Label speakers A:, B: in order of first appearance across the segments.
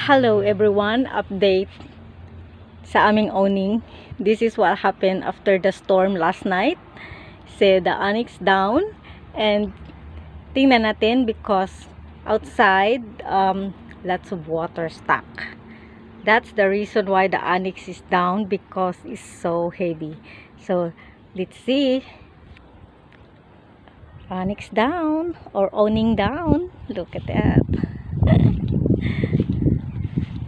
A: Hello everyone, update sa aming owning. This is what happened after the storm last night. So the onyx down, and tingnan natin because outside lots of water stuck. That's the reason why the onyx is down, because it's so heavy. So let's see. Onyx down or owning down. Look at that.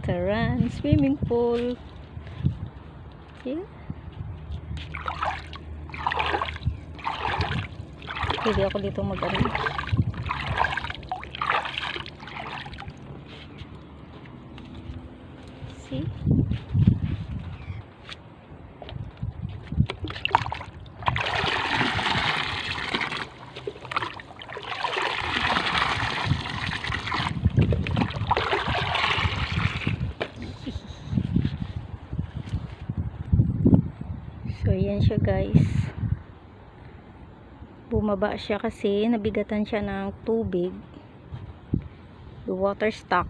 A: Taran, swimming pool. Yeah. Pwede ako dito mag-ano. See? So, yan siya guys. Bumaba siya kasi nabigatan siya ng tubig. The water stuck.